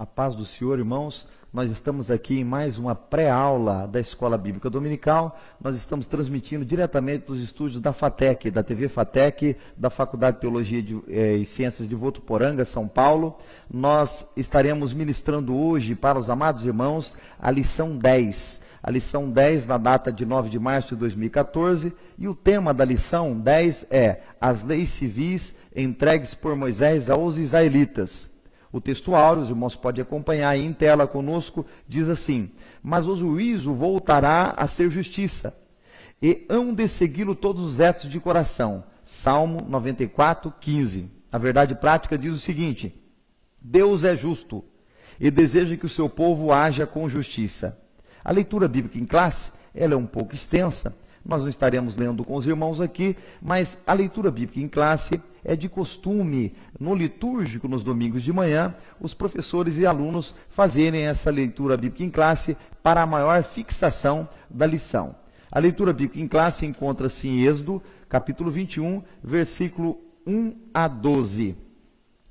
A paz do Senhor, irmãos. Nós estamos aqui em mais uma pré-aula da Escola Bíblica Dominical. Nós estamos transmitindo diretamente dos estúdios da FATEC, da TV FATEC, da Faculdade de Teologia e Ciências de Votuporanga, São Paulo. Nós estaremos ministrando hoje para os amados irmãos a lição 10. A lição 10 na data de 9 de março de 2014. E o tema da lição 10 é as leis civis entregues por Moisés aos israelitas. O texto áureo, os irmãos podem acompanhar aí em tela conosco, diz assim: mas o juízo voltará a ser justiça, e hão de segui-lo todos os retos de coração. Salmo 94, 15. A verdade prática diz o seguinte: Deus é justo e deseja que o seu povo haja com justiça. A leitura bíblica em classe, ela é um pouco extensa, nós não estaremos lendo com os irmãos aqui, mas a leitura bíblica em classe é de costume, no litúrgico, nos domingos de manhã, os professores e alunos fazerem essa leitura bíblica em classe para a maior fixação da lição. A leitura bíblica em classe encontra-se em Êxodo, capítulo 21, versículo 1 a 12.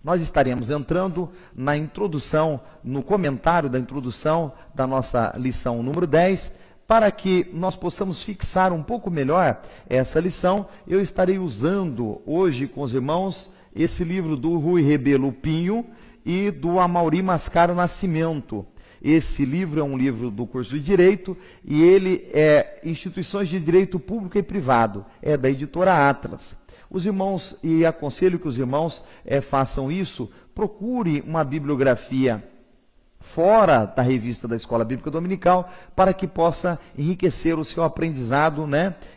Nós estaremos entrando na introdução, no comentário da introdução da nossa lição número 10, para que nós possamos fixar um pouco melhor essa lição. Eu estarei usando hoje com os irmãos esse livro do Rui Rebelo Pinho e do Amaury Mascaro Nascimento. Esse livro é um livro do curso de Direito e ele é Instituições de Direito Público e Privado, é da editora Atlas. Os irmãos, e aconselho que os irmãos façam isso, procure uma bibliografia fora da revista da Escola Bíblica Dominical, para que possa enriquecer o seu aprendizado,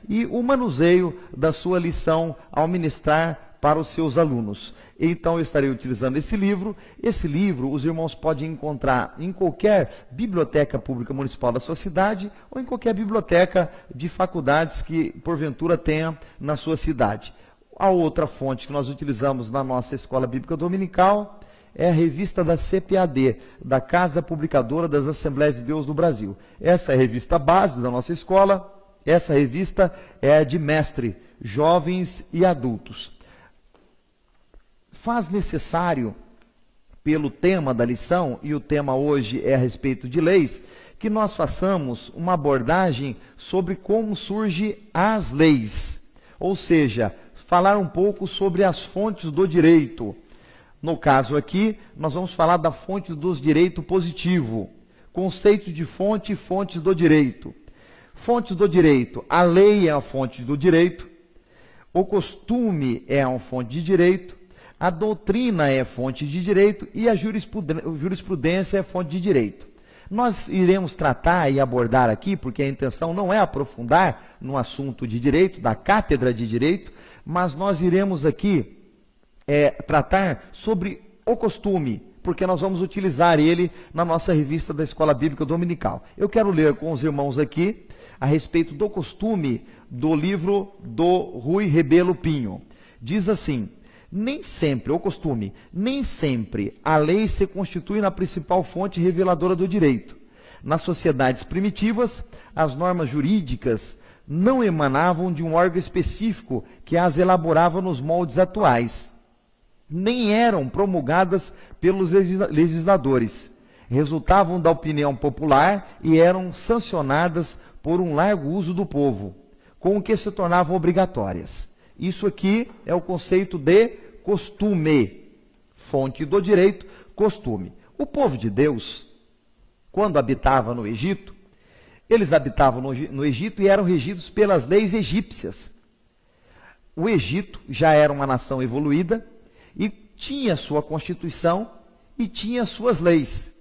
e o manuseio da sua lição ao ministrar para os seus alunos. Então eu estarei utilizando esse livro. Esse livro os irmãos podem encontrar em qualquer biblioteca pública municipal da sua cidade ou em qualquer biblioteca de faculdades que porventura tenha na sua cidade. A outra fonte que nós utilizamos na nossa Escola Bíblica Dominical é a revista da CPAD, da Casa Publicadora das Assembleias de Deus do Brasil. Essa é a revista base da nossa escola. Essa revista é de mestre, jovens e adultos. Faz necessário, pelo tema da lição, e o tema hoje é a respeito de leis, que nós façamos uma abordagem sobre como surgem as leis. Ou seja, falar um pouco sobre as fontes do direito. No caso aqui, nós vamos falar da fonte dos direitos positivo. Conceito de fonte e fontes do direito. Fontes do direito. A lei é a fonte do direito. O costume é uma fonte de direito. A doutrina é fonte de direito. E a jurisprudência é fonte de direito. Nós iremos tratar e abordar aqui, porque a intenção não é aprofundar no assunto de direito, da cátedra de direito, mas nós iremos aqui tratar sobre o costume, porque nós vamos utilizar ele na nossa revista da Escola Bíblica Dominical. Eu quero ler com os irmãos aqui a respeito do costume do livro do Rui Rebelo Pinho. Diz assim: nem sempre a lei se constitui na principal fonte reveladora do direito. Nas sociedades primitivas, as normas jurídicas não emanavam de um órgão específico que as elaborava nos moldes atuais. Nem eram promulgadas pelos legisladores, resultavam da opinião popular e eram sancionadas por um largo uso do povo, com o que se tornavam obrigatórias. Isso aqui é o conceito de costume, fonte do direito, costume. O povo de Deus, quando habitava no Egito, eles habitavam no Egito e eram regidos pelas leis egípcias. O Egito já era uma nação evoluída, e tinha sua constituição e tinha suas leis.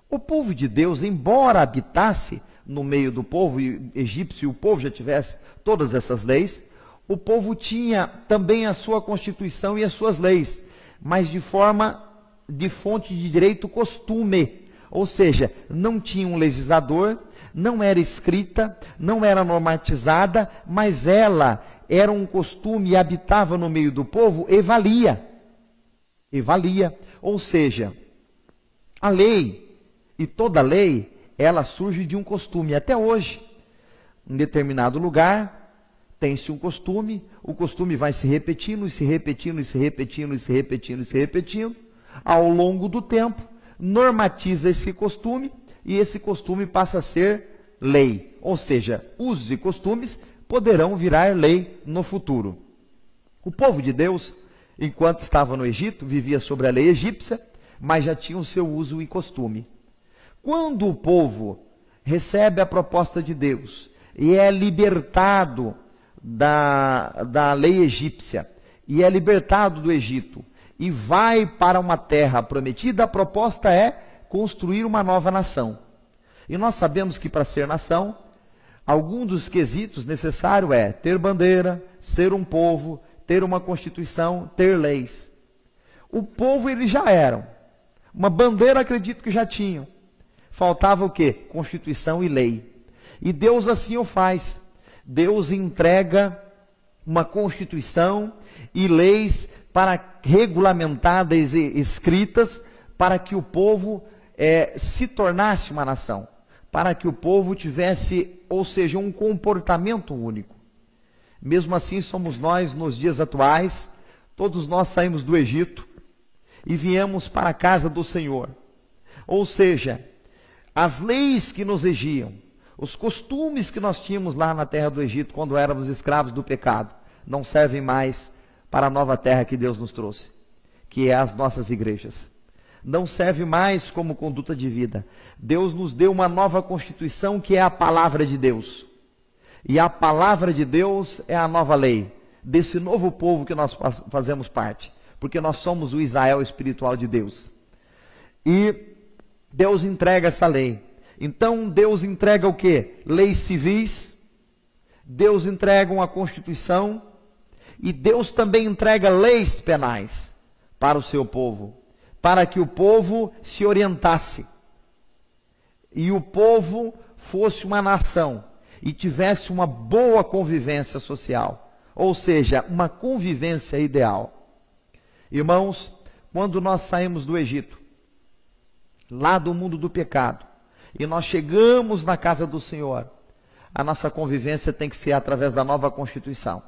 O povo de Deus, embora habitasse no meio do povo egípcio e o povo já tivesse todas essas leis, o povo tinha também a sua constituição e as suas leis, mas de fonte de direito costume, ou seja, não tinha um legislador, não era escrita, não era normatizada, mas ela era um costume e habitava no meio do povo e valia. Ou seja, a lei, e toda lei, ela surge de um costume. Até hoje, em determinado lugar, tem-se um costume, o costume vai se repetindo, e se repetindo, e se repetindo, e se repetindo, e se repetindo. Ao longo do tempo, normatiza esse costume e esse costume passa a ser lei. Ou seja, usos e costumes poderão virar lei no futuro. O povo de Deus, enquanto estava no Egito, vivia sobre a lei egípcia, mas já tinha o seu uso e costume. Quando o povo recebe a proposta de Deus e é libertado da lei egípcia, e é libertado do Egito, e vai para uma terra prometida, a proposta é construir uma nova nação. E nós sabemos que para ser nação, algum dos quesitos necessário é ter bandeira, ser um povo, ter uma constituição, ter leis. O povo eles já eram. Uma bandeira acredito que já tinham. Faltava o quê? Constituição e lei. E Deus assim o faz. Deus entrega uma constituição e leis para regulamentadas e escritas para que o povo se tornasse uma nação. Para que o povo tivesse, ou seja, um comportamento único. Mesmo assim somos nós nos dias atuais, todos nós saímos do Egito e viemos para a casa do Senhor. Ou seja, as leis que nos regiam, os costumes que nós tínhamos lá na terra do Egito, quando éramos escravos do pecado, não servem mais para a nova terra que Deus nos trouxe, que é as nossas igrejas. Não serve mais como conduta de vida. Deus nos deu uma nova constituição que é a palavra de Deus. E a palavra de Deus é a nova lei, desse novo povo que nós fazemos parte, porque nós somos o Israel espiritual de Deus. E Deus entrega essa lei. Então Deus entrega o quê? Leis civis, Deus entrega uma constituição, e Deus também entrega leis penais para o seu povo, para que o povo se orientasse, e o povo fosse uma nação, e tivesse uma boa convivência social, ou seja, uma convivência ideal. Irmãos, quando nós saímos do Egito, lá do mundo do pecado, e nós chegamos na casa do Senhor, a nossa convivência tem que ser através da nova Constituição,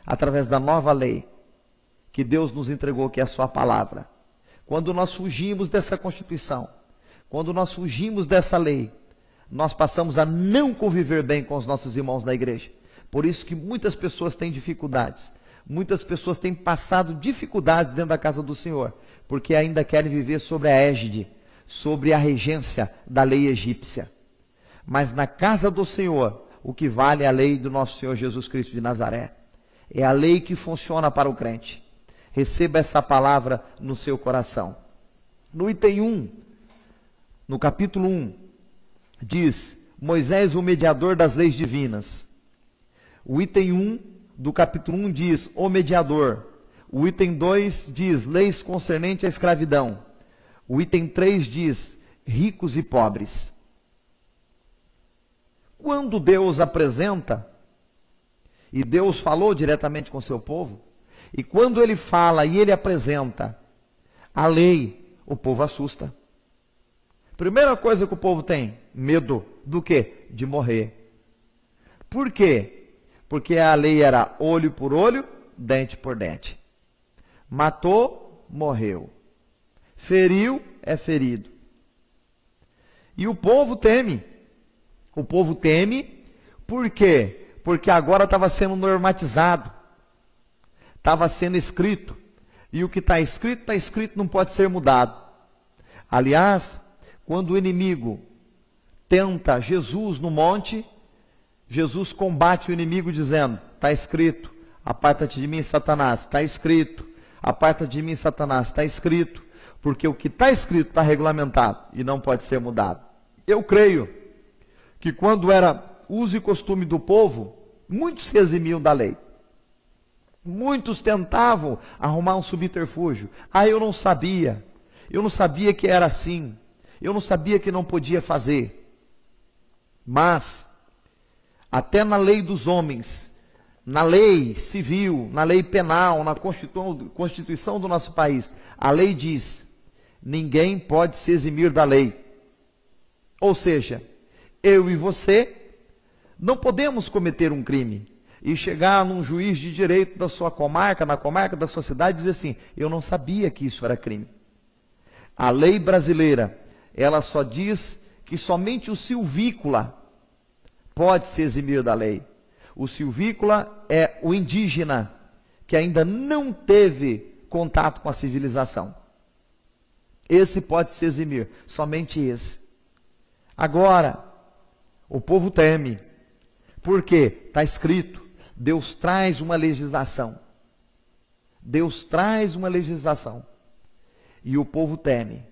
através da nova lei, que Deus nos entregou, que é a sua palavra. Quando nós fugimos dessa Constituição, quando nós fugimos dessa lei, nós passamos a não conviver bem com os nossos irmãos na igreja. Por isso que muitas pessoas têm dificuldades. Muitas pessoas têm passado dificuldades dentro da casa do Senhor, porque ainda querem viver sobre a égide, sobre a regência da lei egípcia. Mas na casa do Senhor, o que vale é a lei do nosso Senhor Jesus Cristo de Nazaré. É a lei que funciona para o crente. Receba essa palavra no seu coração. No item 1, no capítulo 1, diz Moisés, o mediador das leis divinas. O item 1 do capítulo 1 diz o mediador. O item 2 diz leis concernentes à escravidão. O item 3 diz ricos e pobres. Quando Deus apresenta, e Deus falou diretamente com o seu povo, e quando ele fala e ele apresenta a lei, o povo assusta. Primeira coisa que o povo tem, medo do quê? De morrer. Por quê? Porque a lei era olho por olho, dente por dente. Matou, morreu. Feriu, é ferido. E o povo teme. O povo teme, por quê? Porque agora estava sendo normatizado. Estava sendo escrito. E o que está escrito, não pode ser mudado. Aliás, quando o inimigo tenta Jesus no monte, Jesus combate o inimigo dizendo, está escrito, aparta-te de mim, Satanás, está escrito, aparta-te de mim, Satanás, está escrito, porque o que está escrito está regulamentado e não pode ser mudado. Eu creio que quando era uso e costume do povo, muitos se eximiam da lei. Muitos tentavam arrumar um subterfúgio. Eu não sabia que era assim. Eu não sabia que não podia fazer. Mas, até na lei dos homens, na lei civil, na lei penal, na Constituição do nosso país, a lei diz, ninguém pode se eximir da lei. Ou seja, eu e você não podemos cometer um crime e chegar num juiz de direito da sua comarca, na comarca da sua cidade, e dizer assim, eu não sabia que isso era crime. A lei brasileira, ela só diz que somente o silvícola pode se eximir da lei. O silvícola é o indígena que ainda não teve contato com a civilização. Esse pode se eximir, somente esse. Agora, o povo teme. Por quê? Está escrito, Deus traz uma legislação. Deus traz uma legislação. E o povo teme,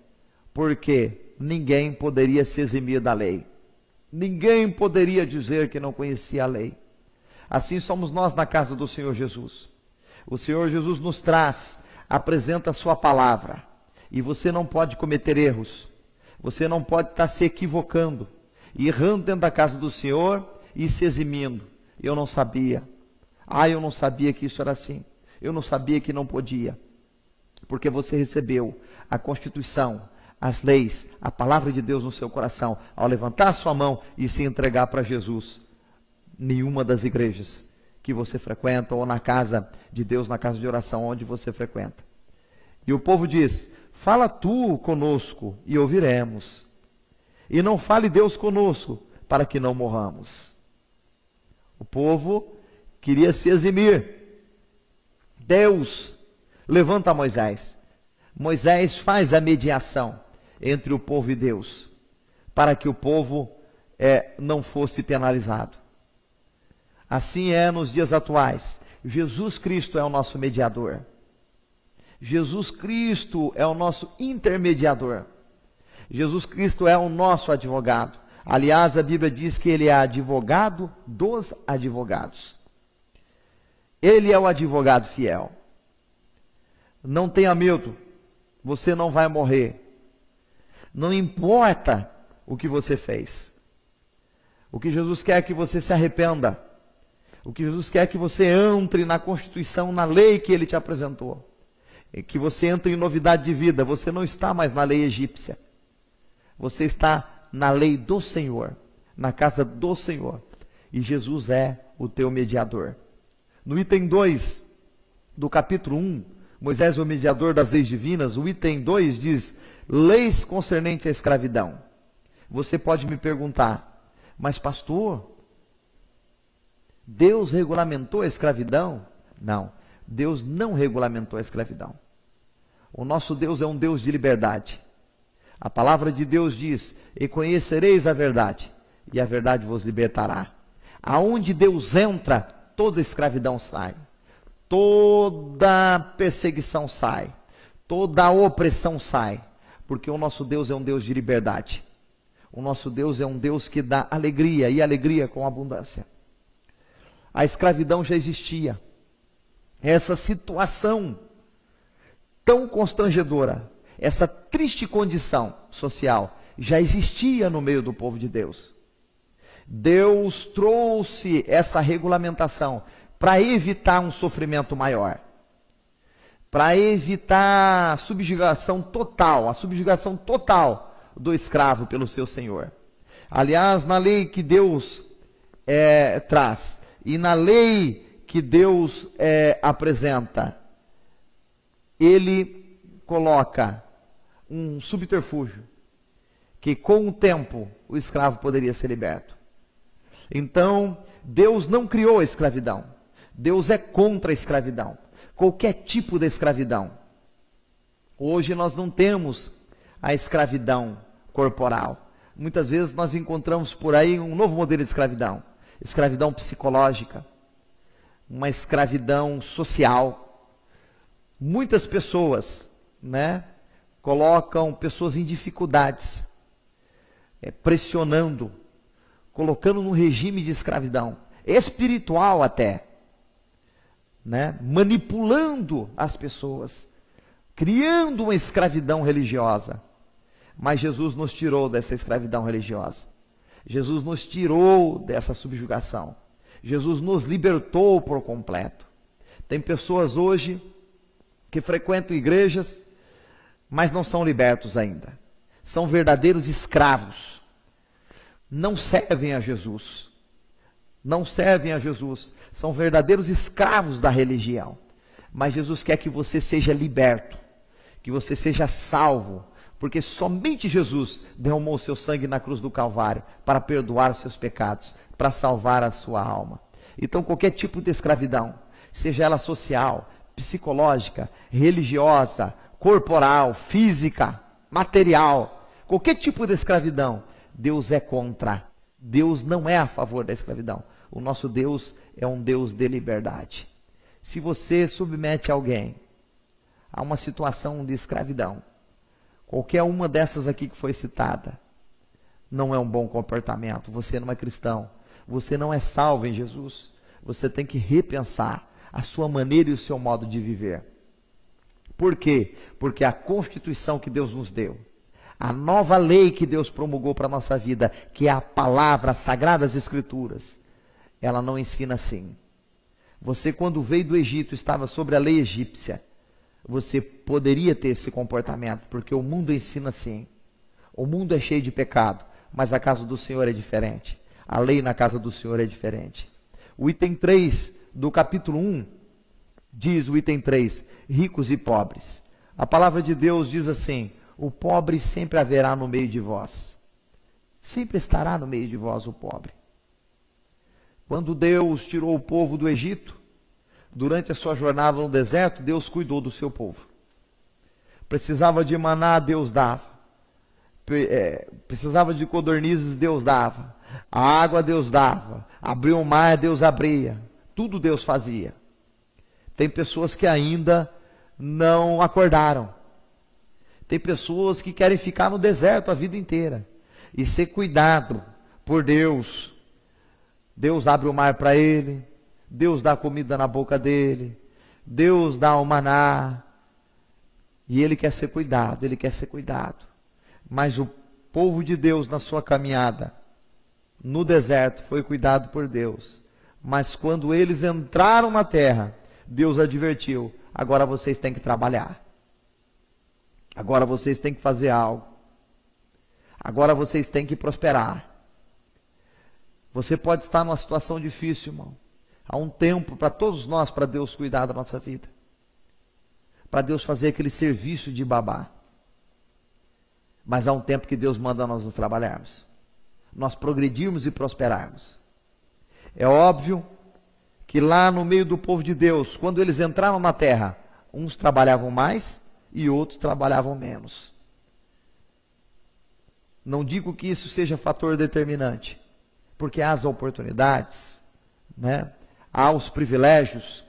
porque ninguém poderia se eximir da lei. Ninguém poderia dizer que não conhecia a lei. Assim somos nós na casa do Senhor Jesus. O Senhor Jesus nos traz, apresenta a sua palavra. E você não pode cometer erros. Você não pode estar se equivocando, errando dentro da casa do Senhor e se eximindo. Eu não sabia. Eu não sabia que isso era assim. Eu não sabia que não podia. Porque você recebeu a Constituição, as leis, a palavra de Deus no seu coração, ao levantar a sua mão e se entregar para Jesus. Nenhuma das igrejas que você frequenta, ou na casa de Deus, na casa de oração, onde você frequenta. E o povo diz, fala tu conosco e ouviremos. E não fale Deus conosco, para que não morramos. O povo queria se eximir. Deus levanta Moisés. Moisés faz a mediação entre o povo e Deus, para que o povo não fosse penalizado. Assim é nos dias atuais. Jesus Cristo é o nosso mediador. Jesus Cristo é o nosso intermediador. Jesus Cristo é o nosso advogado. Aliás, a Bíblia diz que ele é advogado dos advogados. Ele é o advogado fiel. Não tenha medo, você não vai morrer. Não importa o que você fez. O que Jesus quer é que você se arrependa. O que Jesus quer é que você entre na Constituição, na lei que ele te apresentou. E que você entre em novidade de vida. Você não está mais na lei egípcia. Você está na lei do Senhor, na casa do Senhor. E Jesus é o teu mediador. No item 2 do capítulo 1, Moisés é o mediador das leis divinas. O item 2 diz, leis concernente à escravidão. Você pode me perguntar, mas pastor, Deus regulamentou a escravidão? Não, Deus não regulamentou a escravidão. O nosso Deus é um Deus de liberdade. A palavra de Deus diz, e conhecereis a verdade, e a verdade vos libertará. Aonde Deus entra, toda escravidão sai. Toda perseguição sai. Toda opressão sai. Porque o nosso Deus é um Deus de liberdade. O nosso Deus é um Deus que dá alegria, e alegria com abundância. A escravidão já existia. Essa situação tão constrangedora, essa triste condição social, já existia no meio do povo de Deus. Deus trouxe essa regulamentação para evitar um sofrimento maior, para evitar a subjugação total do escravo pelo seu senhor. Aliás, na lei que Deus traz e na lei que Deus apresenta, ele coloca um subterfúgio, que com o tempo o escravo poderia ser liberto. Então, Deus não criou a escravidão. Deus é contra a escravidão. Qualquer tipo de escravidão. Hoje nós não temos a escravidão corporal. Muitas vezes nós encontramos por aí um novo modelo de escravidão. Escravidão psicológica. Uma escravidão social. Muitas pessoas, colocam pessoas em dificuldades, pressionando, colocando num regime de escravidão, espiritual até, manipulando as pessoas, criando uma escravidão religiosa. Mas Jesus nos tirou dessa escravidão religiosa. Jesus nos tirou dessa subjugação. Jesus nos libertou por completo. Tem pessoas hoje que frequentam igrejas, mas não são libertos ainda. São verdadeiros escravos. Não servem a Jesus. Não servem a Jesus. São verdadeiros escravos da religião. Mas Jesus quer que você seja liberto, que você seja salvo. porque somente Jesus derramou o seu sangue na cruz do Calvário para perdoar os seus pecados, para salvar a sua alma. Então, qualquer tipo de escravidão, seja ela social, psicológica, religiosa, corporal, física, material, qualquer tipo de escravidão, Deus é contra. Deus não é a favor da escravidão. O nosso Deus é um Deus de liberdade. Se você submete alguém a uma situação de escravidão, qualquer uma dessas aqui que foi citada, não é um bom comportamento. Você não é cristão. Você não é salvo em Jesus. Você tem que repensar a sua maneira e o seu modo de viver. Por quê? Porque a Constituição que Deus nos deu, a nova lei que Deus promulgou para a nossa vida, que é a palavra, as sagradas escrituras, ela não ensina assim. Você, quando veio do Egito, estava sobre a lei egípcia. Você poderia ter esse comportamento, porque o mundo ensina assim. O mundo é cheio de pecado, mas a casa do Senhor é diferente. A lei na casa do Senhor é diferente. O item 3 do capítulo 1, diz o item 3, ricos e pobres. A palavra de Deus diz assim: o pobre sempre haverá no meio de vós. Sempre estará no meio de vós o pobre. Quando Deus tirou o povo do Egito, durante a sua jornada no deserto, Deus cuidou do seu povo. Precisava de maná, Deus dava. Precisava de codornizes, Deus dava. A água, Deus dava. Abriu o mar, Deus abria. Tudo Deus fazia. Tem pessoas que ainda não acordaram. Tem pessoas que querem ficar no deserto a vida inteira e ser cuidado por Deus. Deus abre o mar para ele, Deus dá comida na boca dele, Deus dá o maná, e ele quer ser cuidado, ele quer ser cuidado. Mas o povo de Deus na sua caminhada no deserto foi cuidado por Deus. Mas quando eles entraram na terra, Deus advertiu: agora vocês têm que trabalhar. Agora vocês têm que fazer algo. Agora vocês têm que prosperar. Você pode estar numa situação difícil, irmão. Há um tempo para todos nós, para Deus cuidar da nossa vida. Para Deus fazer aquele serviço de babá. Mas há um tempo que Deus manda nós trabalharmos. Nós progredirmos e prosperarmos. É óbvio que lá no meio do povo de Deus, quando eles entraram na terra, uns trabalhavam mais e outros trabalhavam menos. Não digo que isso seja fator determinante, porque há as oportunidades, né? Há os privilégios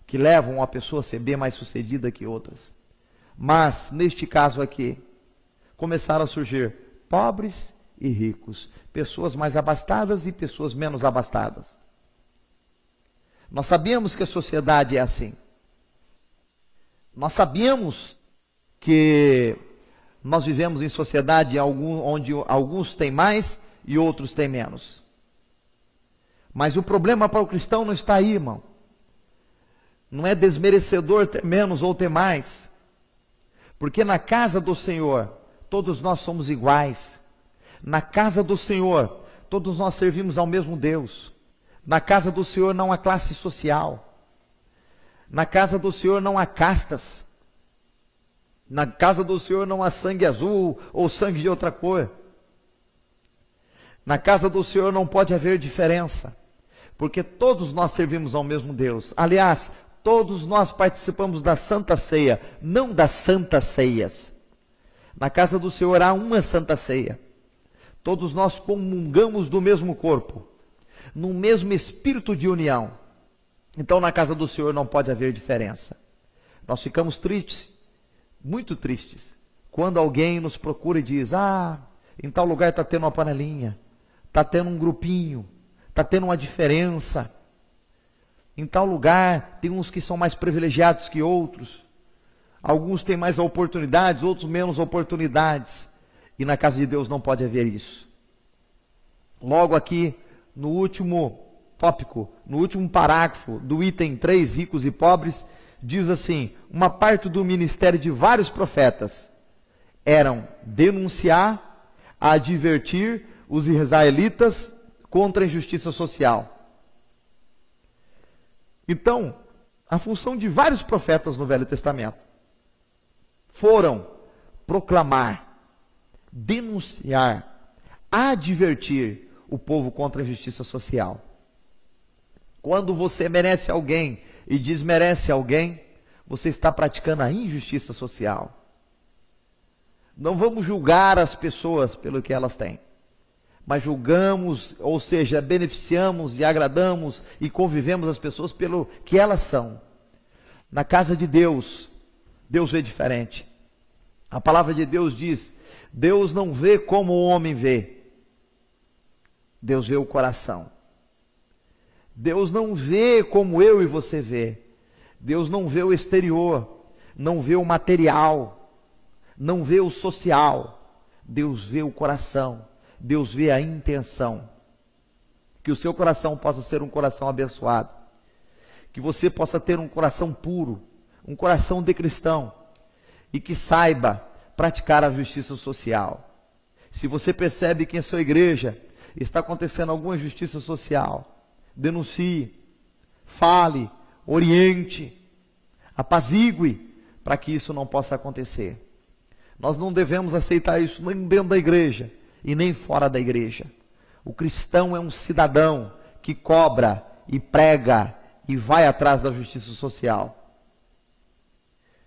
que levam a pessoa a ser bem mais sucedida que outras. Mas, neste caso aqui, começaram a surgir pobres e ricos, pessoas mais abastadas e pessoas menos abastadas. Nós sabemos que a sociedade é assim. Nós sabemos que nós vivemos em sociedade onde alguns têm mais e outros têm menos. Mas o problema para o cristão não está aí, irmão. Não é desmerecedor ter menos ou ter mais. Porque na casa do Senhor, todos nós somos iguais. Na casa do Senhor, todos nós servimos ao mesmo Deus. Na casa do Senhor não há classe social. Na casa do Senhor não há castas. Na casa do Senhor não há sangue azul ou sangue de outra cor. Na casa do Senhor não pode haver diferença, porque todos nós servimos ao mesmo Deus. Aliás, todos nós participamos da Santa Ceia, não das Santas Ceias. Na casa do Senhor há uma Santa Ceia. Todos nós comungamos do mesmo corpo, no mesmo espírito de união. Então, na casa do Senhor não pode haver diferença. Nós ficamos tristes, muito tristes, quando alguém nos procura e diz: em tal lugar está tendo uma panelinha, está tendo um grupinho, está tendo uma diferença. Em tal lugar tem uns que são mais privilegiados que outros. Alguns têm mais oportunidades, outros menos oportunidades. E na casa de Deus não pode haver isso. Logo aqui, no último tópico, no último parágrafo do item 3, ricos e pobres, diz assim: uma parte do ministério de vários profetas eram denunciar, advertir os israelitas contra a injustiça social. Então, a função de vários profetas no Velho Testamento foram proclamar, denunciar, advertir o povo contra a injustiça social. Quando você merece alguém e desmerece alguém, você está praticando a injustiça social. Não vamos julgar as pessoas pelo que elas têm, mas julgamos, ou seja, beneficiamos e agradamos e convivemos as pessoas pelo que elas são. Na casa de Deus, Deus vê diferente. A palavra de Deus diz: Deus não vê como o homem vê. Deus vê o coração. Deus não vê como eu e você vê. Deus não vê o exterior, não vê o material, não vê o social. Deus vê o coração. Deus vê a intenção. Que o seu coração possa ser um coração abençoado. Que você possa ter um coração puro, um coração de cristão, e que saiba praticar a justiça social. Se você percebe que em sua igreja está acontecendo alguma injustiça social, denuncie, fale, oriente, apazigue, para que isso não possa acontecer. Nós não devemos aceitar isso nem dentro da igreja e nem fora da igreja. O cristão é um cidadão que cobra e prega e vai atrás da justiça social.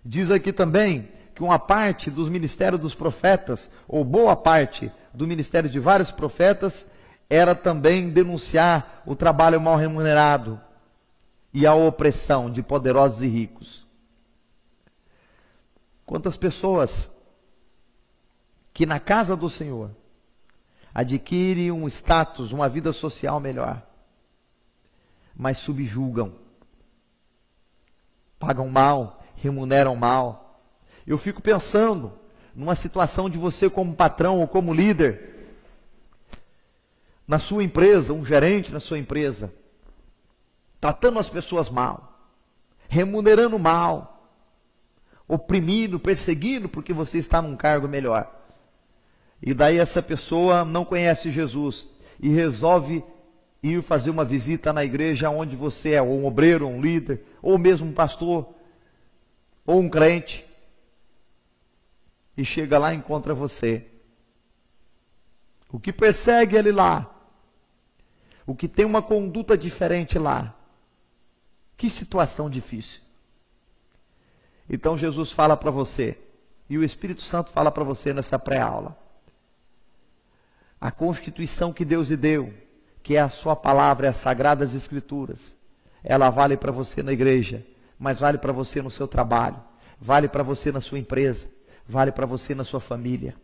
Diz aqui também que uma parte dos ministérios dos profetas, ou boa parte do ministério de vários profetas, era também denunciar o trabalho mal remunerado e a opressão de poderosos e ricos. Quantas pessoas que na casa do Senhor adquirem um status, uma vida social melhor, mas subjugam, pagam mal, remuneram mal. Eu fico pensando numa situação de você como patrão ou como líder na sua empresa, um gerente na sua empresa, tratando as pessoas mal, remunerando mal, oprimindo, perseguindo porque você está num cargo melhor. E daí essa pessoa não conhece Jesus e resolve ir fazer uma visita na igreja onde você é, ou um obreiro, ou um líder, ou mesmo um pastor, ou um crente, e chega lá e encontra você. O que persegue ele lá, o que tem uma conduta diferente lá, que situação difícil. Então Jesus fala para você, e o Espírito Santo fala para você nessa pré-aula. A constituição que Deus lhe deu, que é a sua palavra, as sagradas escrituras, ela vale para você na igreja, mas vale para você no seu trabalho, vale para você na sua empresa, vale para você na sua família.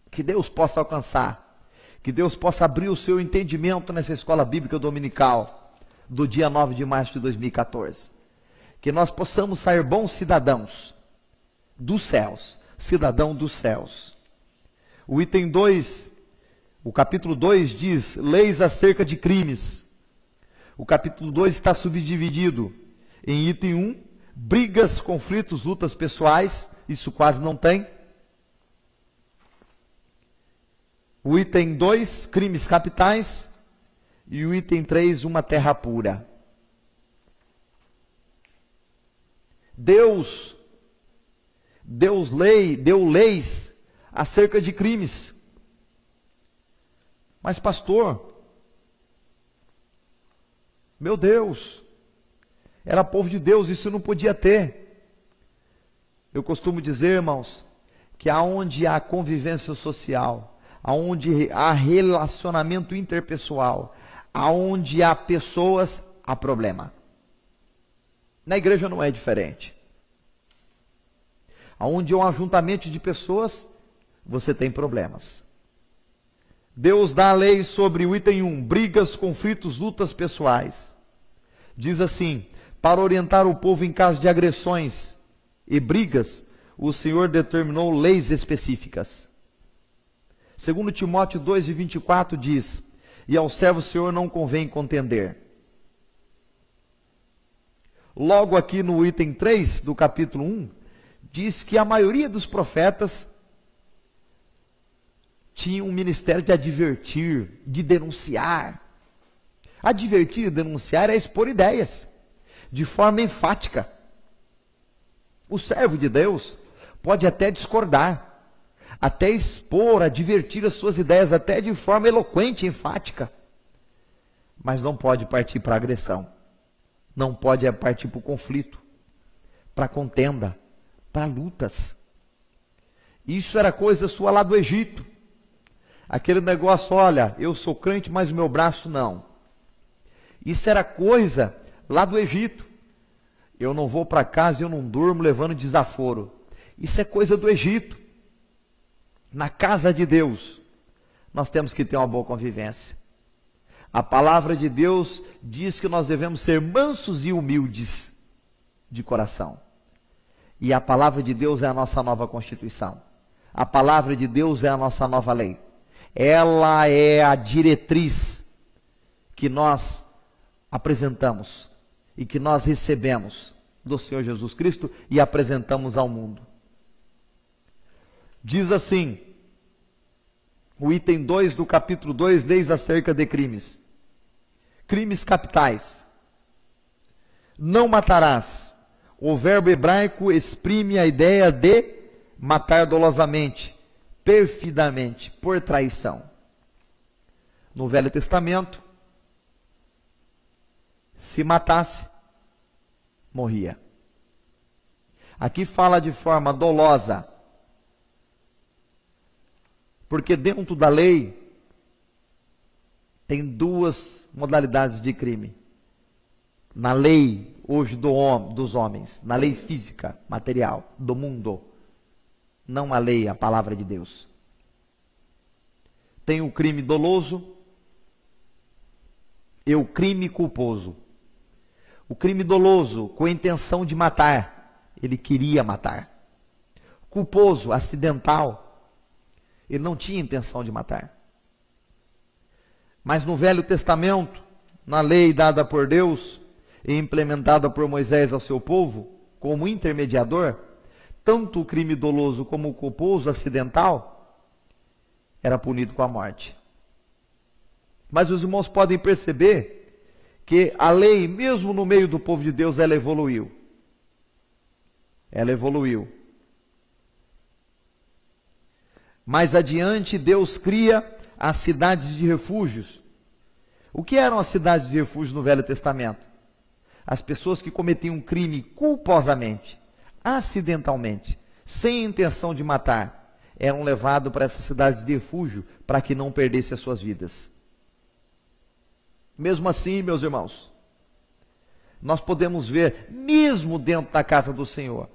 Que Deus possa alcançar, que Deus possa abrir o seu entendimento nessa escola bíblica dominical do dia 9 de março de 2014. Que nós possamos sair bons cidadãos dos céus, cidadão dos céus. O item 2, o capítulo 2 diz, leis acerca de crimes. O capítulo 2 está subdividido em item 1, brigas, conflitos, lutas pessoais, isso quase não tem. O item 2, crimes capitais. E o item 3, uma terra pura. Deus deu leis acerca de crimes. Mas pastor, meu Deus, era povo de Deus, isso não podia ter. Eu costumo dizer, irmãos, que aonde há convivência social, aonde há relacionamento interpessoal, aonde há pessoas, há problema. Na igreja não é diferente. Aonde há um ajuntamento de pessoas, você tem problemas. Deus dá a lei sobre o item 1, brigas, conflitos, lutas pessoais. Diz assim, para orientar o povo em caso de agressões e brigas, o Senhor determinou leis específicas. Segundo Timóteo 2:24 diz, e ao servo do Senhor não convém contender. Logo aqui no item 3 do capítulo 1, diz que a maioria dos profetas tinha um ministério de advertir, de denunciar. Advertir e denunciar é expor ideias, de forma enfática. O servo de Deus pode até discordar, até expor, advertir as suas ideias, até de forma eloquente, enfática, mas não pode partir para a agressão, não pode partir para o conflito, para a contenda, para lutas. Isso era coisa sua lá do Egito. Aquele negócio, olha, eu sou crente, mas o meu braço não. Isso era coisa lá do Egito. Eu não vou para casa e eu não durmo levando desaforo. Isso é coisa do Egito. Na casa de Deus, nós temos que ter uma boa convivência. A palavra de Deus diz que nós devemos ser mansos e humildes de coração. E a palavra de Deus é a nossa nova Constituição. A palavra de Deus é a nossa nova lei. Ela é a diretriz que nós apresentamos e que nós recebemos do Senhor Jesus Cristo e apresentamos ao mundo. Diz assim, o item 2 do capítulo 2, leis acerca de crimes. Crimes capitais. Não matarás. O verbo hebraico exprime a ideia de matar dolosamente, perfidamente, por traição. No Velho Testamento, se matasse, morria. Aqui fala de forma dolosa, porque dentro da lei tem duas modalidades de crime. Na lei hoje dos homens, na lei física, material, do mundo, não a lei, a palavra de Deus. Tem o crime doloso e o crime culposo. O crime doloso, com a intenção de matar, ele queria matar. Culposo, acidental, ele não tinha intenção de matar. Mas no Velho Testamento, na lei dada por Deus e implementada por Moisés ao seu povo, como intermediador, tanto o crime doloso como o culposo acidental era punido com a morte. Mas os irmãos podem perceber que a lei, mesmo no meio do povo de Deus, ela evoluiu. Ela evoluiu. Mais adiante, Deus cria as cidades de refúgios. O que eram as cidades de refúgio no Velho Testamento? As pessoas que cometiam um crime culposamente, acidentalmente, sem intenção de matar, eram levados para essas cidades de refúgio para que não perdessem as suas vidas. Mesmo assim, meus irmãos, nós podemos ver, mesmo dentro da casa do Senhor,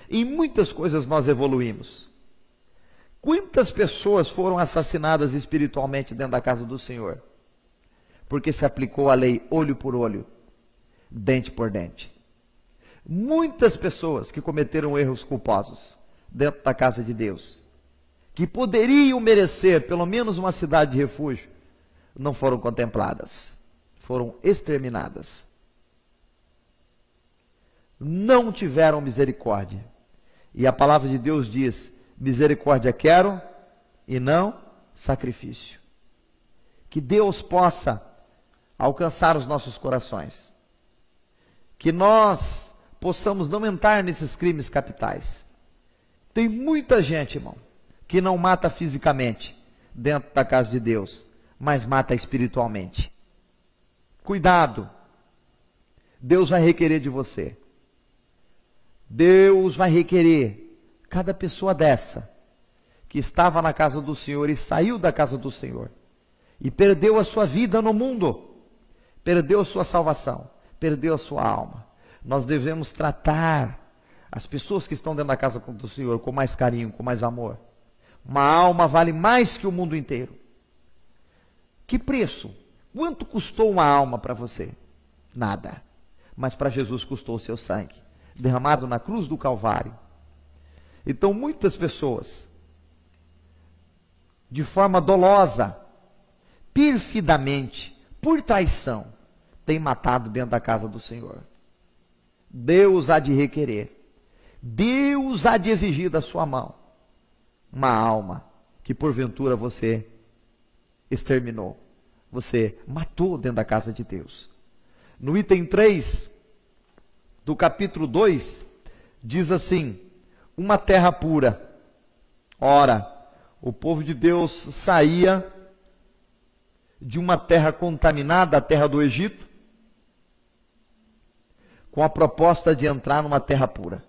em muitas coisas nós evoluímos. Quantas pessoas foram assassinadas espiritualmente dentro da casa do Senhor? Porque se aplicou a lei olho por olho, dente por dente. Muitas pessoas que cometeram erros culposos dentro da casa de Deus, que poderiam merecer pelo menos uma cidade de refúgio, não foram contempladas, foram exterminadas. Não tiveram misericórdia. E a palavra de Deus diz: misericórdia quero e não sacrifício. Que Deus possa alcançar os nossos corações. Que nós possamos não entrar nesses crimes capitais. Tem muita gente, irmão, que não mata fisicamente dentro da casa de Deus, mas mata espiritualmente. Cuidado. Deus vai requerer de você. Deus vai requerer cada pessoa dessa que estava na casa do Senhor e saiu da casa do Senhor e perdeu a sua vida no mundo, perdeu a sua salvação, perdeu a sua alma. Nós devemos tratar as pessoas que estão dentro da casa do Senhor com mais carinho, com mais amor. Uma alma vale mais que o mundo inteiro. Que preço? Quanto custou uma alma para você? Nada. Mas para Jesus custou o seu sangue, derramado na cruz do Calvário. Então muitas pessoas, de forma dolosa, perfidamente, por traição, têm matado dentro da casa do Senhor. Deus há de requerer, Deus há de exigir da sua mão uma alma que porventura você exterminou, você matou dentro da casa de Deus. No item 3 do capítulo 2, diz assim: uma terra pura. Ora, o povo de Deus saía de uma terra contaminada, a terra do Egito, com a proposta de entrar numa terra pura.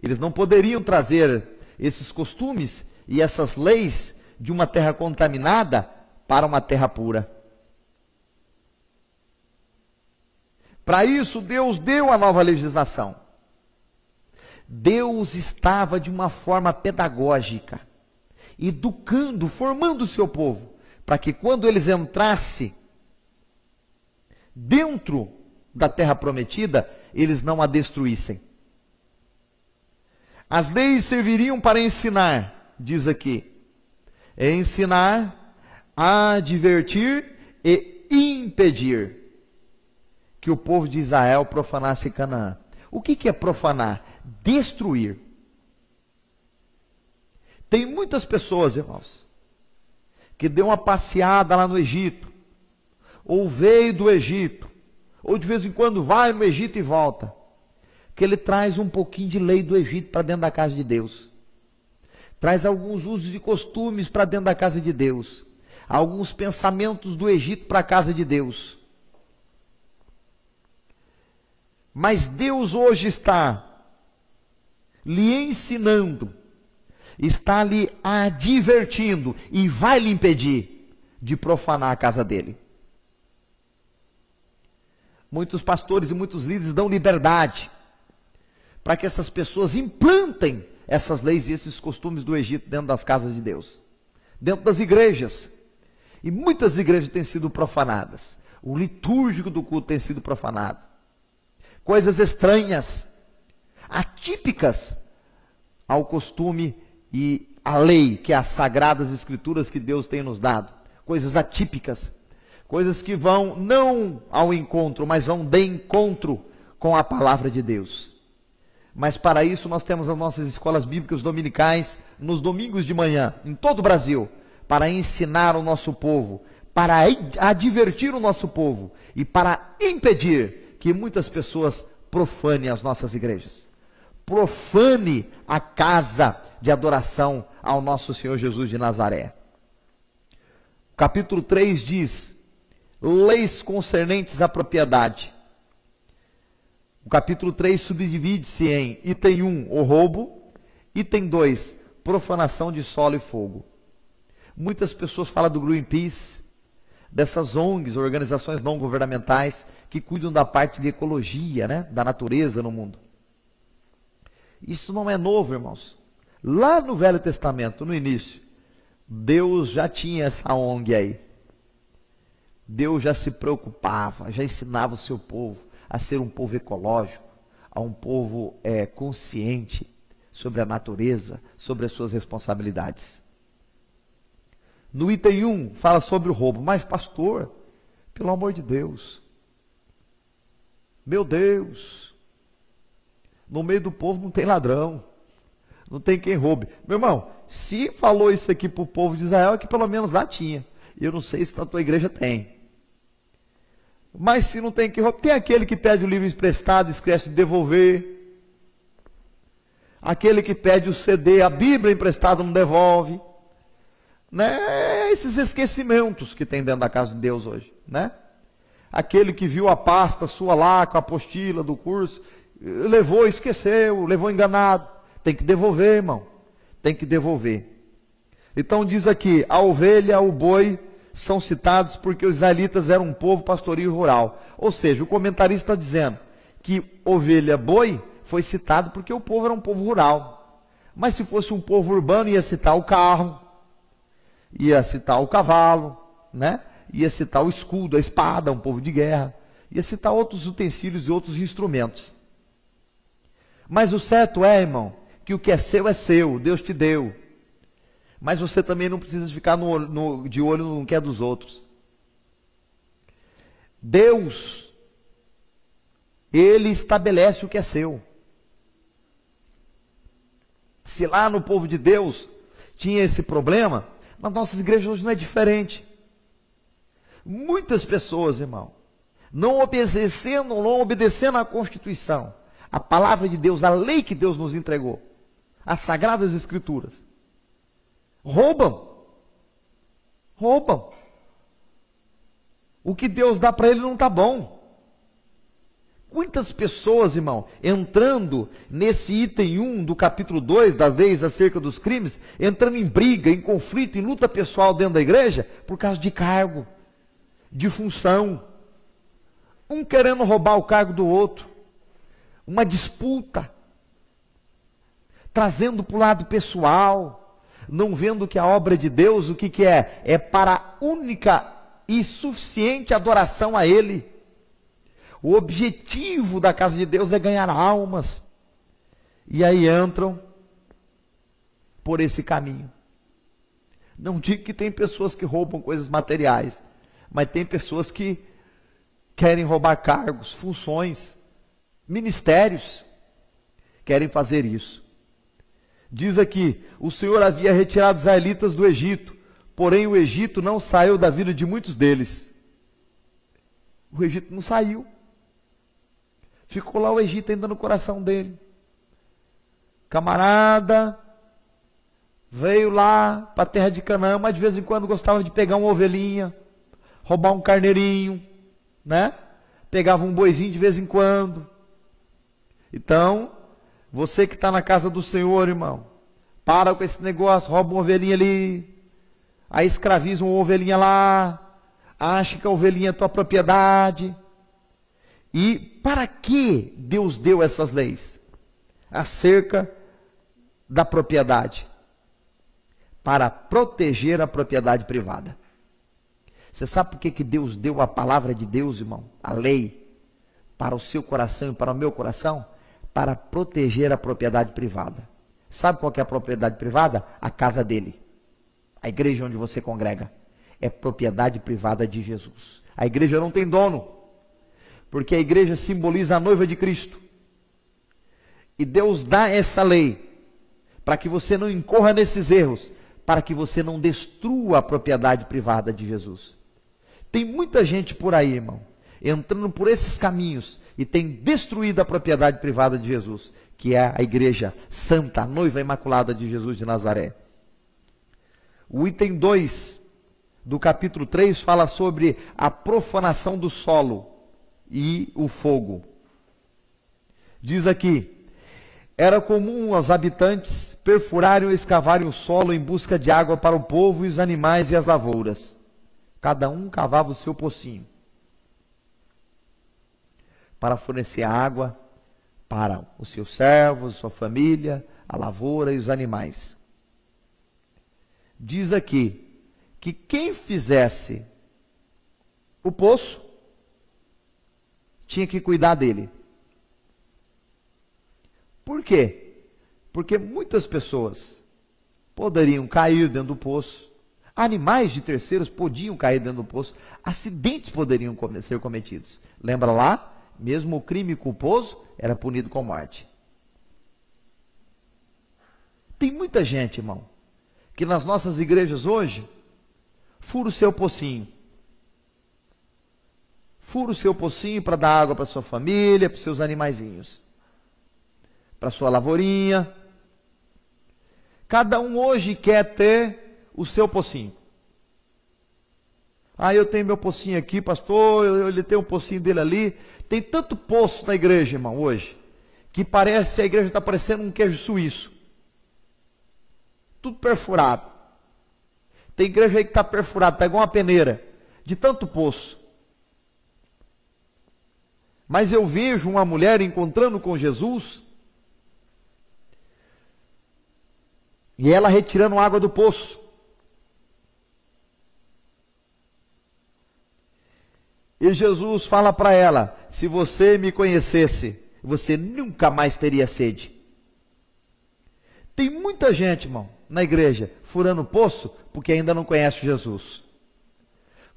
Eles não poderiam trazer esses costumes e essas leis de uma terra contaminada para uma terra pura. Para isso, Deus deu a nova legislação. Deus estava de uma forma pedagógica, educando, formando o seu povo, para que quando eles entrassem dentro da terra prometida, eles não a destruíssem. As leis serviriam para ensinar, diz aqui, ensinar, advertir e impedir que o povo de Israel profanasse Canaã. O que é profanar? Destruir. Tem muitas pessoas, irmãos, que deu uma passeada lá no Egito, ou veio do Egito, ou de vez em quando vai no Egito e volta, que ele traz um pouquinho de lei do Egito para dentro da casa de Deus, traz alguns usos e costumes para dentro da casa de Deus, alguns pensamentos do Egito para a casa de Deus. Mas Deus hoje está lhe ensinando, está lhe advertindo e vai lhe impedir de profanar a casa dele. Muitos pastores e muitos líderes dão liberdade para que essas pessoas implantem essas leis e esses costumes do Egito dentro das casas de Deus, dentro das igrejas. E muitas igrejas têm sido profanadas. O litúrgico do culto tem sido profanado. Coisas estranhas, atípicas ao costume e à lei, que é as sagradas escrituras que Deus tem nos dado. Coisas atípicas, coisas que vão não ao encontro, mas vão de encontro com a palavra de Deus. Mas para isso nós temos as nossas escolas bíblicas dominicais, nos domingos de manhã, em todo o Brasil, para ensinar o nosso povo, para advertir o nosso povo e para impedir que muitas pessoas profanem as nossas igrejas. Profane a casa de adoração ao nosso Senhor Jesus de Nazaré. O capítulo 3 diz, leis concernentes à propriedade. O capítulo 3 subdivide-se em item 1, o roubo, item 2, profanação de solo e fogo. Muitas pessoas falam do Greenpeace, dessas ONGs, organizações não governamentais, que cuidam da parte de ecologia, né, da natureza no mundo. Isso não é novo, irmãos. Lá no Velho Testamento, no início, Deus já tinha essa ONG aí. Deus já se preocupava, já ensinava o seu povo a ser um povo ecológico, a um povo consciente sobre a natureza, sobre as suas responsabilidades. No item 1, fala sobre o roubo. Mas, pastor, pelo amor de Deus, meu Deus, no meio do povo não tem ladrão, não tem quem roube. Meu irmão, se falou isso aqui para o povo de Israel, é que pelo menos lá tinha. Eu não sei se na tua igreja tem. Mas se não tem quem roube, tem aquele que pede o livro emprestado e esquece de devolver. Aquele que pede o CD, a Bíblia emprestada não devolve. Né? Esses esquecimentos que tem dentro da casa de Deus hoje, né? Aquele que viu a pasta sua lá com a apostila do curso, levou, esqueceu, levou enganado. Tem que devolver, irmão. Tem que devolver. Então diz aqui, a ovelha, o boi são citados porque os israelitas eram um povo pastoril rural. Ou seja, o comentarista está dizendo que ovelha, boi foi citado porque o povo era um povo rural. Mas se fosse um povo urbano, ia citar o carro, ia citar o cavalo, né? Ia citar o escudo, a espada, um povo de guerra, ia citar outros utensílios e outros instrumentos. Mas o certo é, irmão, que o que é seu, Deus te deu. Mas você também não precisa ficar de olho no que é dos outros. Deus, Ele estabelece o que é seu. Se lá no povo de Deus tinha esse problema, nas nossas igrejas hoje não é diferente. Muitas pessoas, irmão, não obedecendo à Constituição, a palavra de Deus, a lei que Deus nos entregou, as Sagradas Escrituras. Roubam. Roubam. O que Deus dá para ele não está bom. Muitas pessoas, irmão, entrando nesse item 1 do capítulo 2 das leis acerca dos crimes, entrando em briga, em conflito, em luta pessoal dentro da igreja, por causa de cargo, de função. Um querendo roubar o cargo do outro. Uma disputa. Trazendo para o lado pessoal. Não vendo que a obra de Deus, o que é? É para a única e suficiente adoração a Ele. O objetivo da casa de Deus é ganhar almas. E aí entram por esse caminho. Não digo que tem pessoas que roubam coisas materiais, mas tem pessoas que querem roubar cargos, funções, ministérios. Querem fazer isso. Diz aqui, o Senhor havia retirado os israelitas do Egito, porém o Egito não saiu da vida de muitos deles. O Egito não saiu. Ficou lá o Egito ainda no coração dele. Camarada, veio lá para a terra de Canaã, mas de vez em quando gostava de pegar uma ovelhinha, roubar um carneirinho, né? Pegava um boizinho de vez em quando. Então, você que está na casa do Senhor, irmão, para com esse negócio, rouba uma ovelhinha ali, aí escraviza uma ovelhinha lá, acha que a ovelhinha é tua propriedade. E para que Deus deu essas leis acerca da propriedade? Para proteger a propriedade privada. Você sabe por que Deus deu a palavra de Deus, irmão? A lei, para o seu coração e para o meu coração? Para proteger a propriedade privada. Sabe qual que é a propriedade privada? A casa dele. A igreja onde você congrega. É propriedade privada de Jesus. A igreja não tem dono. Porque a igreja simboliza a noiva de Cristo. E Deus dá essa lei para que você não incorra nesses erros, para que você não destrua a propriedade privada de Jesus. Tem muita gente por aí, irmão, entrando por esses caminhos e tem destruído a propriedade privada de Jesus, que é a igreja santa, a noiva imaculada de Jesus de Nazaré. O item 2 do capítulo 3 fala sobre a profanação do solo e o fogo. Diz aqui, era comum aos habitantes perfurarem ou escavarem o solo em busca de água para o povo e os animais e as lavouras. Cada um cavava o seu pocinho para fornecer água para os seus servos, sua família, a lavoura e os animais. Diz aqui que quem fizesse o poço tinha que cuidar dele. Por quê? Porque muitas pessoas poderiam cair dentro do poço, animais de terceiros podiam cair dentro do poço, acidentes poderiam ser cometidos. Lembra lá? Mesmo o crime culposo era punido com morte. Tem muita gente, irmão, que nas nossas igrejas hoje fura o seu pocinho. Fura o seu pocinho para dar água para sua família, para os seus animaizinhos, para sua lavourinha. Cada um hoje quer ter o seu pocinho. Ah, eu tenho meu pocinho aqui, pastor, ele tem um pocinho dele ali. Tem tanto poço na igreja, irmão, hoje, que parece que a igreja está parecendo um queijo suíço. Tudo perfurado. Tem igreja aí que está perfurada, está igual uma peneira, de tanto poço. Mas eu vejo uma mulher encontrando com Jesus, e ela retirando água do poço. E Jesus fala para ela, se você me conhecesse, você nunca mais teria sede. Tem muita gente, irmão, na igreja, furando poço, porque ainda não conhece Jesus.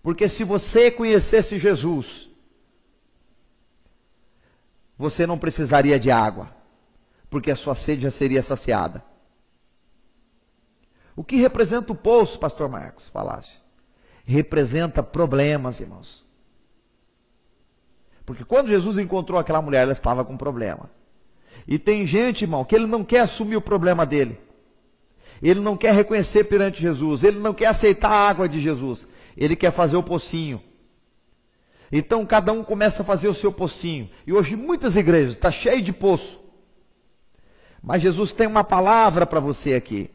Porque se você conhecesse Jesus, você não precisaria de água, porque a sua sede já seria saciada. O que representa o poço, pastor Marcos, falasse? Representa problemas, irmãos. Porque quando Jesus encontrou aquela mulher, ela estava com problema. E tem gente, irmão, que ele não quer assumir o problema dele. Ele não quer reconhecer perante Jesus. Ele não quer aceitar a água de Jesus. Ele quer fazer o pocinho. Então cada um começa a fazer o seu pocinho. E hoje muitas igrejas estão cheias de poço. Mas Jesus tem uma palavra para você aqui.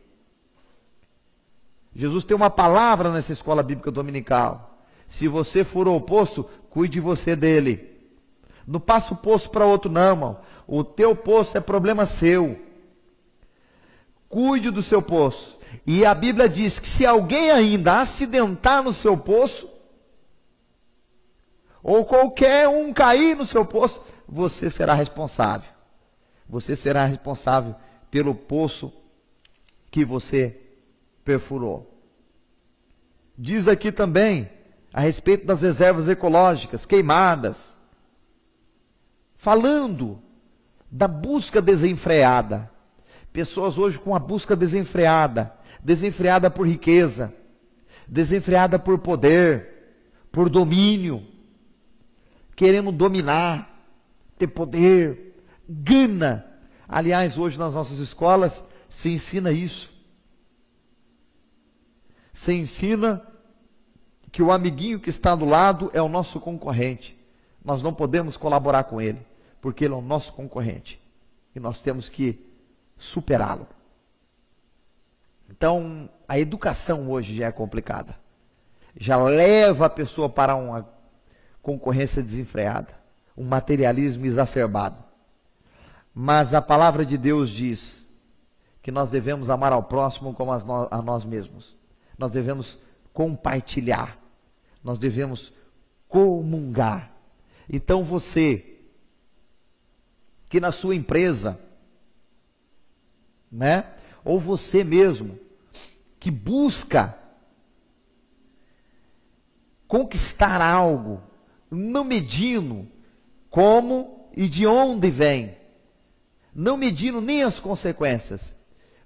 Jesus tem uma palavra nessa escola bíblica dominical. Se você furou o poço, cuide você dele. Não passa o poço para outro não, irmão. O teu poço é problema seu. Cuide do seu poço. E a Bíblia diz que se alguém ainda acidentar no seu poço, ou qualquer um cair no seu poço, você será responsável. Você será responsável pelo poço que você perfurou. Diz aqui também a respeito das reservas ecológicas queimadas, falando da busca desenfreada. Pessoas hoje com a busca desenfreada, desenfreada por riqueza, desenfreada por poder, por domínio, querendo dominar, ter poder, gana. Aliás, hoje nas nossas escolas se ensina isso. Se ensina que o amiguinho que está do lado é o nosso concorrente. Nós não podemos colaborar com ele, porque ele é o nosso concorrente. E nós temos que superá-lo. Então, a educação hoje já é complicada. Já leva a pessoa para uma concorrência desenfreada, um materialismo exacerbado. Mas a palavra de Deus diz que nós devemos amar ao próximo como a nós mesmos. Nós devemos compartilhar. Nós devemos comungar. Então você, que na sua empresa, né? Ou você mesmo, que busca conquistar algo, não medindo como e de onde vem, não medindo nem as consequências.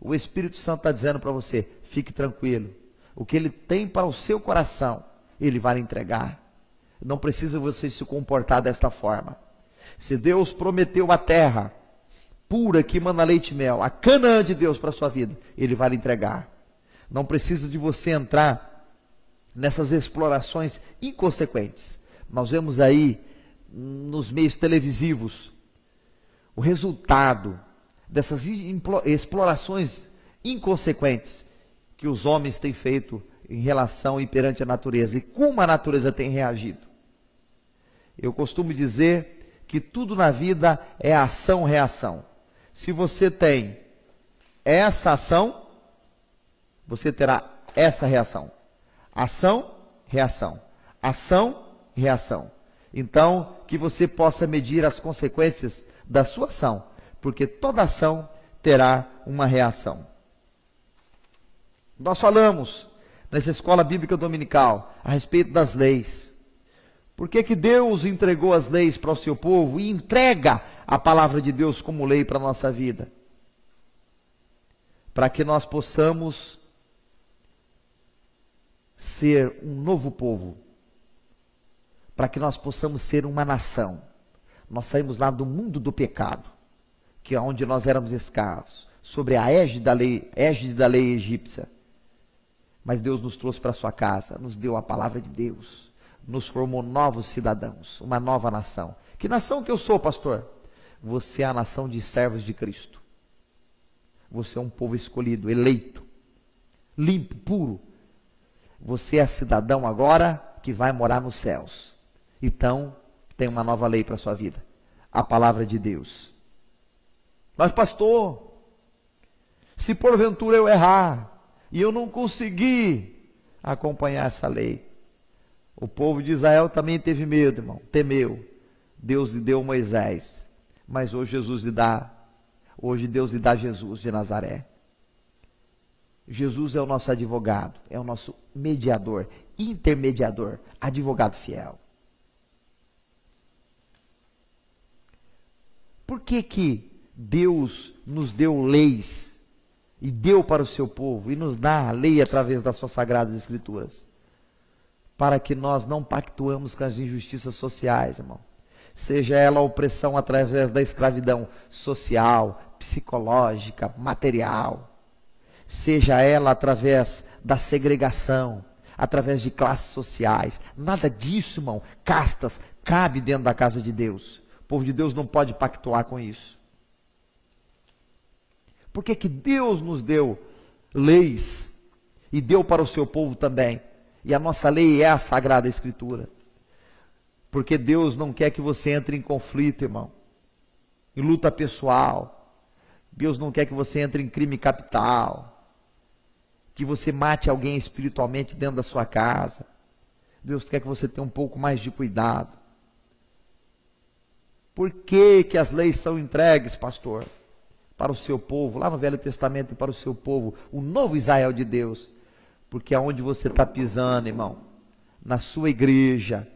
O Espírito Santo está dizendo para você, fique tranquilo, o que Ele tem para o seu coração, Ele vai lhe entregar. Não precisa você se comportar desta forma. Se Deus prometeu a terra pura que emana leite e mel, a Canaã de Deus para a sua vida, Ele vai lhe entregar. Não precisa de você entrar nessas explorações inconsequentes. Nós vemos aí nos meios televisivos o resultado dessas explorações inconsequentes que os homens têm feito em relação e perante a natureza, e como a natureza tem reagido. Eu costumo dizer que tudo na vida é ação-reação. Se você tem essa ação, você terá essa reação. Ação, reação. Ação, reação. Então, que você possa medir as consequências da sua ação, porque toda ação terá uma reação. Nós falamos nessa escola bíblica dominical a respeito das leis. Por que que Deus entregou as leis para o seu povo e entrega a palavra de Deus como lei para a nossa vida? Para que nós possamos ser um novo povo. Para que nós possamos ser uma nação. Nós saímos lá do mundo do pecado, que é onde nós éramos escravos, sobre a égide da lei egípcia. Mas Deus nos trouxe para a sua casa, nos deu a palavra de Deus, nos formou novos cidadãos, uma nova nação. Que nação que eu sou, pastor? Você é a nação de servos de Cristo. Você é um povo escolhido, eleito, limpo, puro. Você é cidadão agora que vai morar nos céus. Então, tem uma nova lei para a sua vida. A palavra de Deus. Mas pastor, se porventura eu errar, e eu não consegui acompanhar essa lei. O povo de Israel também teve medo, irmão, temeu. Deus lhe deu Moisés, mas hoje Deus lhe dá Jesus de Nazaré. Jesus é o nosso advogado, é o nosso mediador, intermediador, advogado fiel. Por que que Deus nos deu leis e deu para o seu povo e nos dá a lei através das suas sagradas escrituras? Para que nós não pactuamos com as injustiças sociais, irmão. seja ela a opressão através da escravidão social, psicológica, material, seja ela através da segregação, através de classes sociais, nada disso, irmão, castas, cabe dentro da casa de Deus. O povo de Deus não pode pactuar com isso. Por que que Deus nos deu leis e deu para o seu povo também? E a nossa lei é a Sagrada Escritura. Porque Deus não quer que você entre em conflito, irmão, em luta pessoal. Deus não quer que você entre em crime capital, que você mate alguém espiritualmente dentro da sua casa. Deus quer que você tenha um pouco mais de cuidado. Por que que as leis são entregues, pastor? Para o seu povo, lá no Velho Testamento, e para o seu povo, o novo Israel de Deus. Porque aonde você está pisando, irmão, na sua igreja,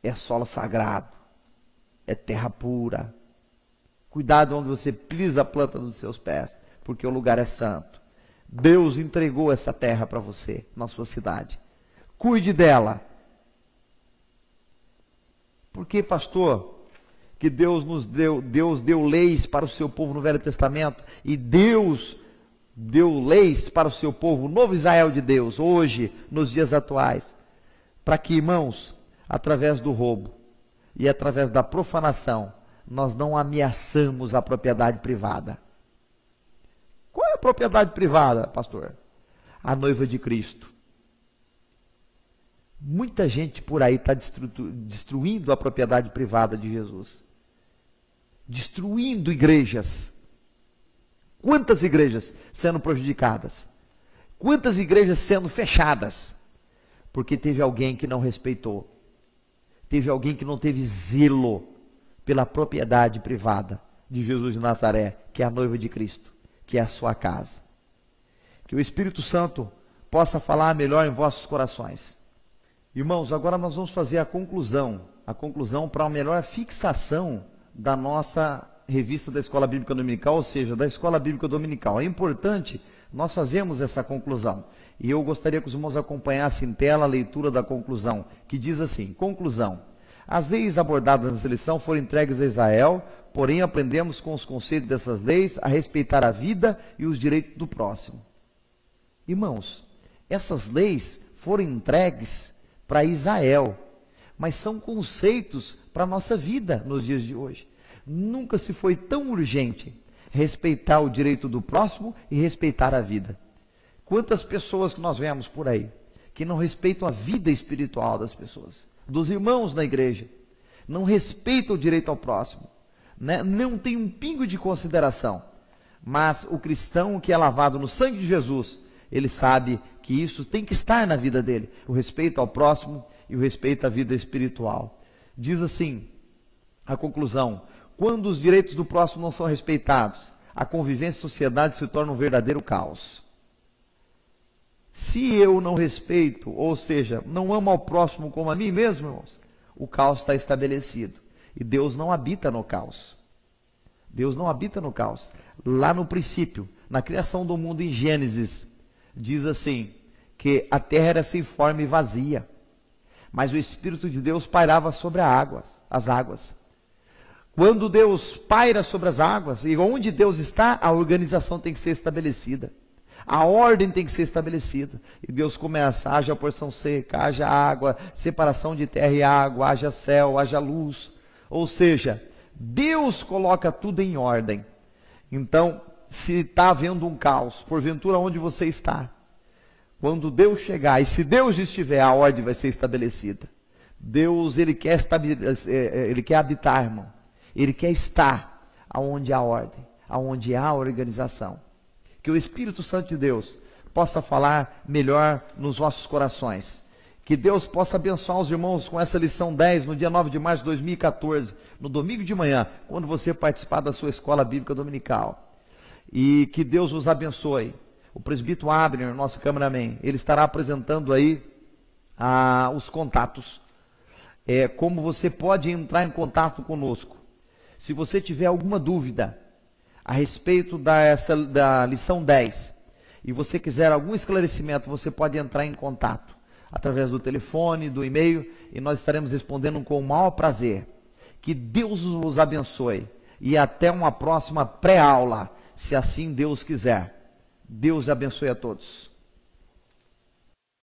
é solo sagrado, é terra pura. Cuidado onde você pisa a planta dos seus pés, porque o lugar é santo. Deus entregou essa terra para você, na sua cidade. Cuide dela. Por que, pastor, que Deus deu leis para o seu povo no Velho Testamento, e Deus deu leis para o seu povo, o novo Israel de Deus, hoje, nos dias atuais? Para que, irmãos, através do roubo e através da profanação, nós não ameaçamos a propriedade privada. Qual é a propriedade privada, pastor? A noiva de Cristo. Muita gente por aí está destruindo a propriedade privada de Jesus. Destruindo igrejas. Quantas igrejas sendo prejudicadas? Quantas igrejas sendo fechadas? Porque teve alguém que não respeitou. Teve alguém que não teve zelo pela propriedade privada de Jesus de Nazaré, que é a noiva de Cristo, que é a sua casa. Que o Espírito Santo possa falar melhor em vossos corações. Irmãos, agora nós vamos fazer a conclusão para uma melhor fixação da nossa revista da Escola Bíblica Dominical, ou seja, da Escola Bíblica Dominical. É importante nós fazermos essa conclusão. E eu gostaria que os irmãos acompanhassem em tela a leitura da conclusão, que diz assim: conclusão. As leis abordadas nessa lição foram entregues a Israel, porém aprendemos com os conceitos dessas leis a respeitar a vida e os direitos do próximo. Irmãos, essas leis foram entregues para Israel, mas são conceitos para a nossa vida nos dias de hoje. Nunca se foi tão urgente respeitar o direito do próximo e respeitar a vida. Quantas pessoas que nós vemos por aí, que não respeitam a vida espiritual das pessoas, dos irmãos na igreja, não respeitam o direito ao próximo, né? Não tem um pingo de consideração. Mas o cristão que é lavado no sangue de Jesus, ele sabe que isso tem que estar na vida dele, o respeito ao próximo e o respeito à vida espiritual. Diz assim a conclusão: quando os direitos do próximo não são respeitados, a convivência e a sociedade se torna um verdadeiro caos. Se eu não respeito, ou seja, não amo ao próximo como a mim mesmo, irmãos, o caos está estabelecido. E Deus não habita no caos. Deus não habita no caos. Lá no princípio, na criação do mundo em Gênesis, diz assim, que a terra era sem forma e vazia, mas o Espírito de Deus pairava sobre as águas. Quando Deus paira sobre as águas, e onde Deus está, a organização tem que ser estabelecida. A ordem tem que ser estabelecida. E Deus começa: haja porção seca, haja água, separação de terra e água, haja céu, haja luz. Ou seja, Deus coloca tudo em ordem. Então, se está havendo um caos, porventura onde você está, quando Deus chegar, e se Deus estiver, a ordem vai ser estabelecida. Deus, Ele quer habitar, irmão. Ele quer estar aonde há ordem, aonde há organização. Que o Espírito Santo de Deus possa falar melhor nos nossos corações. Que Deus possa abençoar os irmãos com essa lição 10, no dia 9 de março de 2014, no domingo de manhã, quando você participar da sua escola bíblica dominical. E que Deus os abençoe. O presbítero Abner, nosso cameraman, ele estará apresentando aí os contatos. Como você pode entrar em contato conosco. Se você tiver alguma dúvida a respeito da lição 10, e você quiser algum esclarecimento, você pode entrar em contato através do telefone, do e-mail, e nós estaremos respondendo com o maior prazer. Que Deus os abençoe. E até uma próxima pré-aula, se assim Deus quiser. Deus abençoe a todos.